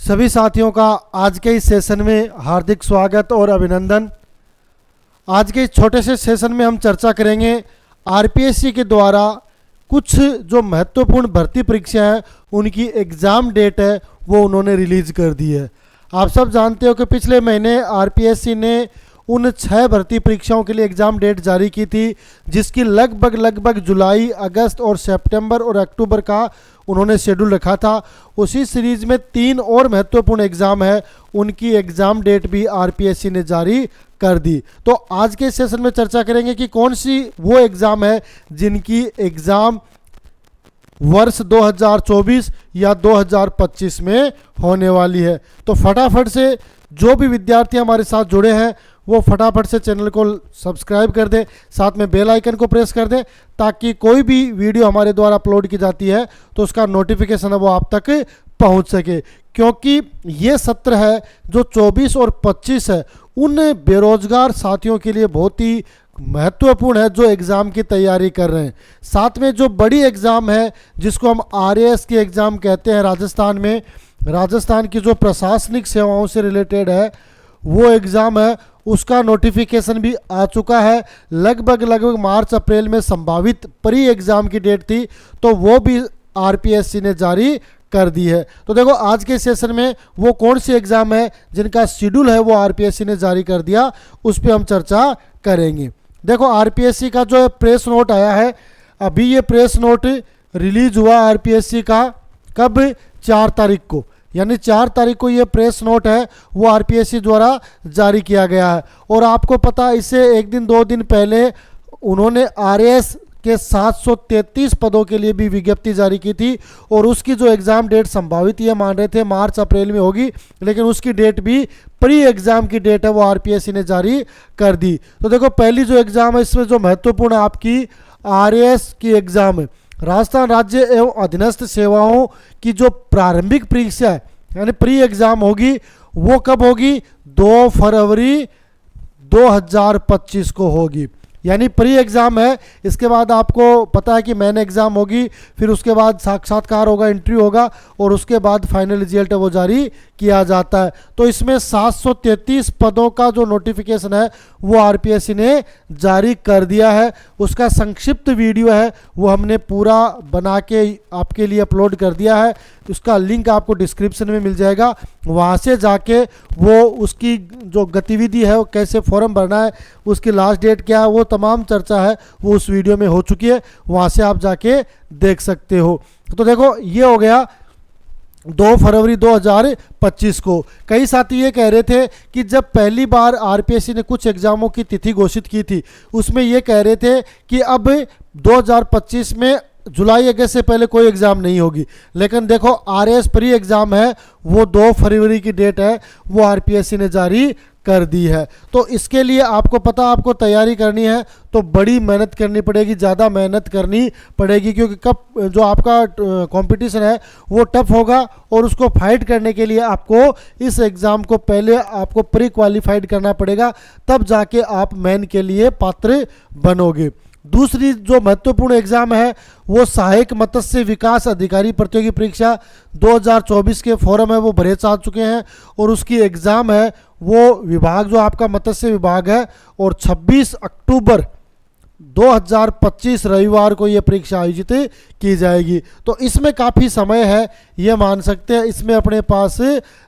सभी साथियों का आज के इस सेशन में हार्दिक स्वागत और अभिनंदन। आज के इस छोटे से सेशन में हम चर्चा करेंगे आरपीएससी के द्वारा कुछ जो महत्वपूर्ण भर्ती परीक्षा है उनकी एग्ज़ाम डेट है वो उन्होंने रिलीज़ कर दी है। आप सब जानते हो कि पिछले महीने आरपीएससी ने उन 6 भर्ती परीक्षाओं के लिए एग्ज़ाम डेट जारी की थी, जिसकी लगभग जुलाई, अगस्त और सितंबर और अक्टूबर का उन्होंने शेड्यूल रखा था। उसी सीरीज में 3 और महत्वपूर्ण एग्ज़ाम है, उनकी एग्ज़ाम डेट भी आरपीएससी ने जारी कर दी। तो आज के सेशन में चर्चा करेंगे कि कौन सी वो एग्ज़ाम है जिनकी एग्ज़ाम वर्ष 2024 या 2025 में होने वाली है। तो फटाफट से जो भी विद्यार्थी हमारे साथ जुड़े हैं वो फटाफट से चैनल को सब्सक्राइब कर दें, साथ में बेल आइकन को प्रेस कर दें ताकि कोई भी वीडियो हमारे द्वारा अपलोड की जाती है तो उसका नोटिफिकेशन है वो आप तक पहुंच सके। क्योंकि ये सत्र है जो 24 और 25 है उन बेरोजगार साथियों के लिए बहुत ही महत्वपूर्ण है जो एग्ज़ाम की तैयारी कर रहे हैं। साथ में जो बड़ी एग्ज़ाम है जिसको हम आरएएस की एग्ज़ाम कहते हैं, राजस्थान की जो प्रशासनिक सेवाओं से रिलेटेड है वो एग्ज़ाम है, उसका नोटिफिकेशन भी आ चुका है। लगभग मार्च अप्रैल में संभावित प्री एग्ज़ाम की डेट थी तो वो भी आरपीएससी ने जारी कर दी है। तो देखो आज के सेशन में वो कौन सी एग्ज़ाम है जिनका शेड्यूल है वो आरपीएससी ने जारी कर दिया, उस पर हम चर्चा करेंगे। देखो आरपीएससी का जो प्रेस नोट आया है, अभी ये प्रेस नोट रिलीज हुआ आरपीएससी का कब, 4 तारीख को, यानी 4 तारीख को ये प्रेस नोट है वो आरपीएससी द्वारा जारी किया गया है। और आपको पता है इससे 1 दिन 2 दिन पहले उन्होंने आरएएस के 733 पदों के लिए भी विज्ञप्ति जारी की थी और उसकी जो एग्ज़ाम डेट संभावित ये मान रहे थे मार्च अप्रैल में होगी, लेकिन उसकी डेट भी प्री एग्ज़ाम की डेट है वो आरपीएससी ने जारी कर दी। तो देखो पहली जो एग्ज़ाम है इसमें जो महत्वपूर्ण आपकी आरएएस की एग्ज़ाम है, राजस्थान राज्य एवं अधीनस्थ सेवाओं की जो प्रारंभिक परीक्षा है यानी प्री एग्ज़ाम होगी वो कब होगी, 2 फरवरी 2025 को होगी, यानी प्री एग्ज़ाम है। इसके बाद आपको पता है कि मेन एग्ज़ाम होगी, फिर उसके बाद साक्षात्कार होगा, इंटरव्यू होगा और उसके बाद फाइनल रिजल्ट है वो जारी किया जाता है। तो इसमें 733 पदों का जो नोटिफिकेशन है वो आरपीएससी ने जारी कर दिया है। उसका संक्षिप्त वीडियो है वो हमने पूरा बना के आपके लिए अपलोड कर दिया है, उसका लिंक आपको डिस्क्रिप्शन में मिल जाएगा, वहाँ से जाके वो उसकी जो गतिविधि है वो कैसे फॉर्म भरना है, उसकी लास्ट डेट क्या है, वो तमाम चर्चा है वो उस वीडियो में हो चुकी है, वहाँ से आप जाके देख सकते हो। तो देखो ये हो गया 2 फरवरी 2025 को। कई साथी ये कह रहे थे कि जब पहली बार आरपीएससी ने कुछ एग्ज़ामों की तिथि घोषित की थी उसमें ये कह रहे थे कि अब 2025 में जुलाई अगस्त से पहले कोई एग्ज़ाम नहीं होगी, लेकिन देखो आरएएस प्री एग्ज़ाम है वो 2 फरवरी की डेट है वो आरपीएससी ने जारी कर दी है। तो इसके लिए आपको पता आपको तैयारी करनी है तो बड़ी मेहनत करनी पड़ेगी, ज़्यादा मेहनत करनी पड़ेगी, क्योंकि कब जो आपका कंपटीशन है वो टफ होगा और उसको फाइट करने के लिए आपको इस एग्ज़ाम को पहले आपको प्री क्वालिफाइड करना पड़ेगा, तब जाके आप मेन के लिए पात्र बनोगे। दूसरी जो महत्वपूर्ण एग्ज़ाम है वो सहायक मत्स्य विकास अधिकारी प्रतियोगी परीक्षा 2024 के फॉर्म है वो भरे जा चुके हैं और उसकी एग्ज़ाम है वो विभाग जो आपका मत्स्य विभाग है और 26 अक्टूबर 2025 रविवार को ये परीक्षा आयोजित की जाएगी। तो इसमें काफ़ी समय है ये मान सकते हैं, इसमें अपने पास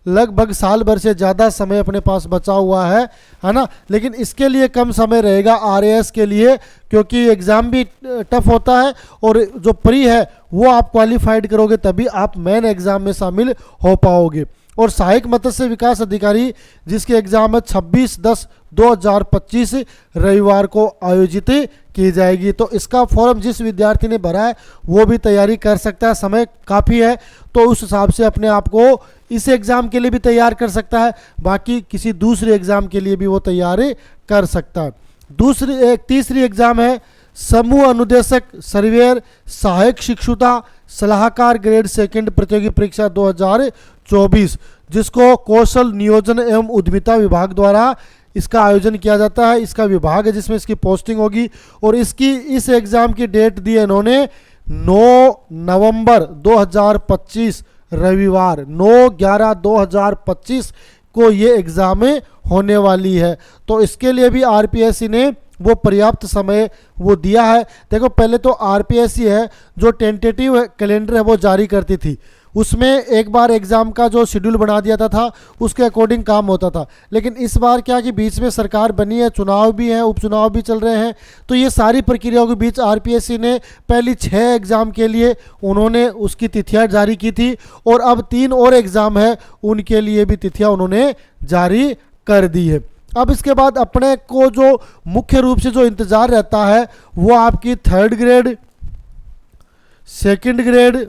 लगभग साल भर से ज़्यादा समय अपने पास बचा हुआ है ना, लेकिन इसके लिए कम समय रहेगा आरएएस के लिए क्योंकि एग्ज़ाम भी टफ होता है और जो प्री है वो आप क्वालिफाइड करोगे तभी आप मेन एग्ज़ाम में शामिल हो पाओगे। और सहायक मत्स्य विकास अधिकारी जिसकी एग्ज़ाम है 26/10/2025 रविवार को आयोजित की जाएगी। तो इसका फॉर्म जिस विद्यार्थी ने भरा है वो भी तैयारी कर सकता है, समय काफ़ी है तो उस हिसाब से अपने आप को इस एग्ज़ाम के लिए भी तैयार कर सकता है, बाकी किसी दूसरे एग्ज़ाम के लिए भी वो तैयारी कर सकता है। तीसरी एग्ज़ाम है समूह अनुदेशक सर्वेयर सहायक शिक्षुता सलाहकार ग्रेड 2 प्रतियोगी परीक्षा 2024, जिसको कौशल नियोजन एवं उद्यमिता विभाग द्वारा इसका आयोजन किया जाता है। इसका विभाग है जिसमें इसकी पोस्टिंग होगी और इस एग्ज़ाम की डेट दी है इन्होंने 9 नवंबर 2025 रविवार 9/11/2025 को ये एग्ज़ामें होने वाली है। तो इसके लिए भी आरपीएससी ने वो पर्याप्त समय वो दिया है। देखो पहले तो आरपीएससी है जो टेंटेटिव कैलेंडर है वो जारी करती थी, उसमें एक बार एग्ज़ाम का जो शेड्यूल बना दिया था उसके अकॉर्डिंग काम होता था। लेकिन इस बार क्या कि बीच में सरकार बनी है, चुनाव भी हैं, उपचुनाव भी चल रहे हैं, तो ये सारी प्रक्रियाओं के बीच आरपीएससी ने पहली 6 एग्ज़ाम के लिए उन्होंने उसकी तिथियां जारी की थी और अब 3 और एग्ज़ाम है उनके लिए भी तिथियां उन्होंने जारी कर दी है। अब इसके बाद अपने को जो मुख्य रूप से जो इंतज़ार रहता है वो आपकी 3rd ग्रेड, 2nd ग्रेड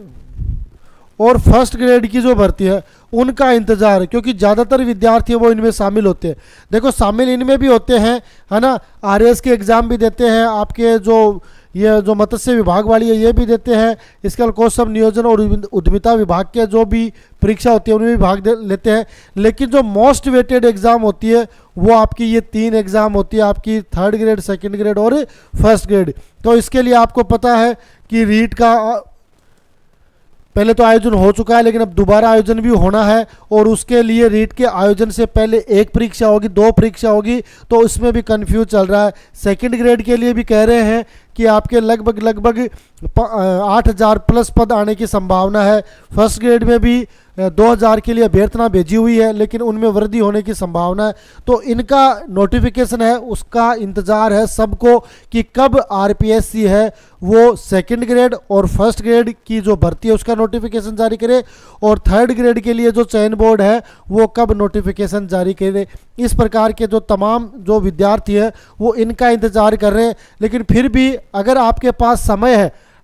और 1st ग्रेड की जो भर्ती है उनका इंतज़ार है, क्योंकि ज़्यादातर विद्यार्थी वो इनमें शामिल होते हैं। देखो शामिल इनमें भी होते हैं, है ना, आरएएस के एग्ज़ाम भी देते हैं, आपके जो ये जो मत्स्य विभाग वाली है ये भी देते हैं, इसके अलावा कौशल नियोजन और उद्यमिता विभाग के जो भी परीक्षा होती है उनमें भी भाग लेते हैं। लेकिन जो मोस्ट वेटेड एग्ज़ाम होती है वो आपकी ये 3 एग्ज़ाम होती है, आपकी 3rd ग्रेड, 2nd ग्रेड और 1st ग्रेड। तो इसके लिए आपको पता है कि रीट का पहले तो आयोजन हो चुका है, लेकिन अब दोबारा आयोजन भी होना है और उसके लिए रीट के आयोजन से पहले 1 परीक्षा होगी, 2 परीक्षा होगी, तो इसमें भी कंफ्यूज चल रहा है। 2nd ग्रेड के लिए भी कह रहे हैं कि आपके लगभग 8,000 प्लस पद आने की संभावना है। 1st ग्रेड में भी 2,000 के लिए अभ्यर्थना भेजी हुई है, लेकिन उनमें वृद्धि होने की संभावना है। तो इनका नोटिफिकेशन है उसका इंतज़ार है सबको कि कब आरपीएससी है वो 2nd ग्रेड और 1st ग्रेड की जो भर्ती है उसका नोटिफिकेशन जारी करे और 3rd ग्रेड के लिए जो चयन बोर्ड है वो कब नोटिफिकेशन जारी करे। इस प्रकार के जो तमाम जो विद्यार्थी है वो इनका इंतज़ार कर रहे हैं। लेकिन फिर भी अगर आपके पास समय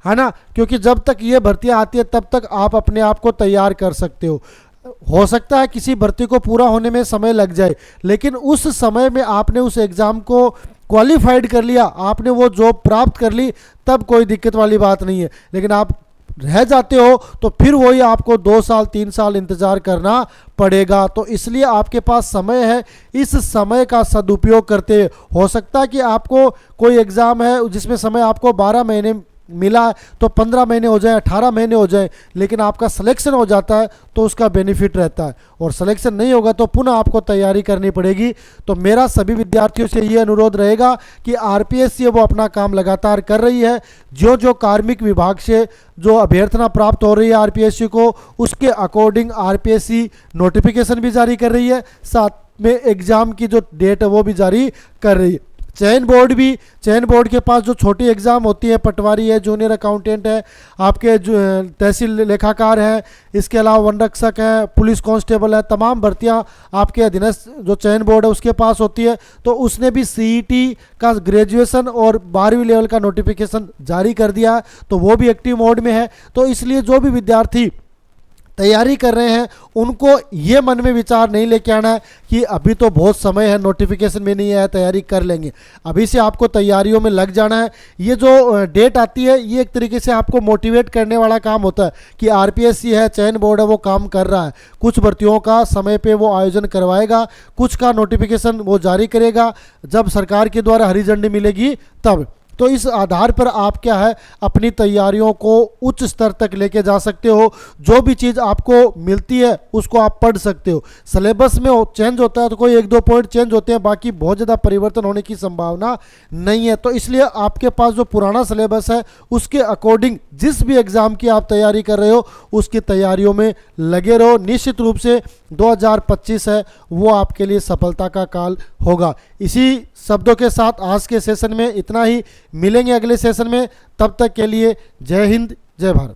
है ना, क्योंकि जब तक ये भर्तियां आती है तब तक आप अपने आप को तैयार कर सकते हो सकता है किसी भर्ती को पूरा होने में समय लग जाए, लेकिन उस समय में आपने उस एग्ज़ाम को क्वालिफाइड कर लिया, आपने वो जॉब प्राप्त कर ली, तब कोई दिक्कत वाली बात नहीं है। लेकिन आप रह जाते हो तो फिर वही आपको 2 साल 3 साल इंतज़ार करना पड़ेगा। तो इसलिए आपके पास समय है, इस समय का सदुपयोग करते हो सकता है कि आपको कोई एग्ज़ाम है जिसमें समय आपको 12 महीने मिला तो 15 महीने हो जाए, 18 महीने हो जाए, लेकिन आपका सिलेक्शन हो जाता है तो उसका बेनिफिट रहता है, और सिलेक्शन नहीं होगा तो पुनः आपको तैयारी करनी पड़ेगी। तो मेरा सभी विद्यार्थियों से ये अनुरोध रहेगा कि आरपीएससी वो अपना काम लगातार कर रही है। जो कार्मिक विभाग से जो अभ्यर्थना प्राप्त हो रही है आरपीएससी को, उसके अकॉर्डिंग आरपीएससी नोटिफिकेशन भी जारी कर रही है, साथ में एग्ज़ाम की जो डेट है वो भी जारी कर रही है। चयन बोर्ड के पास जो छोटी एग्ज़ाम होती है, पटवारी है, जूनियर अकाउंटेंट है, आपके जो तहसील लेखाकार हैं, इसके अलावा वन रक्षक हैं, पुलिस कांस्टेबल है, तमाम भर्तियां आपके अधीनस्थ जो चयन बोर्ड है उसके पास होती है। तो उसने भी सीईटी का ग्रेजुएशन और 12वीं लेवल का नोटिफिकेशन जारी कर दिया है, तो वो भी एक्टिव मोड में है। तो इसलिए जो भी विद्यार्थी तैयारी कर रहे हैं उनको ये मन में विचार नहीं लेके आना है कि अभी तो बहुत समय है, नोटिफिकेशन में नहीं आया, तैयारी कर लेंगे। अभी से आपको तैयारियों में लग जाना है। ये जो डेट आती है ये एक तरीके से आपको मोटिवेट करने वाला काम होता है कि आरपीएससी है, चयन बोर्ड है, वो काम कर रहा है, कुछ भर्तियों का समय पे वो आयोजन करवाएगा, कुछ का नोटिफिकेशन वो जारी करेगा जब सरकार के द्वारा हरी झंडी मिलेगी तब। तो इस आधार पर आप क्या है अपनी तैयारियों को उच्च स्तर तक लेके जा सकते हो। जो भी चीज़ आपको मिलती है उसको आप पढ़ सकते हो। सिलेबस में चेंज होता है तो कोई 1-2 पॉइंट चेंज होते हैं, बाकी बहुत ज़्यादा परिवर्तन होने की संभावना नहीं है। तो इसलिए आपके पास जो पुराना सिलेबस है उसके अकॉर्डिंग जिस भी एग्ज़ाम की आप तैयारी कर रहे हो उसकी तैयारियों में लगे रहो। निश्चित रूप से 2025 है वो आपके लिए सफलता का काल होगा। इसी शब्दों के साथ आज के सेशन में इतना ही, मिलेंगे अगले सेशन में, तब तक के लिए जय हिंद, जय भारत।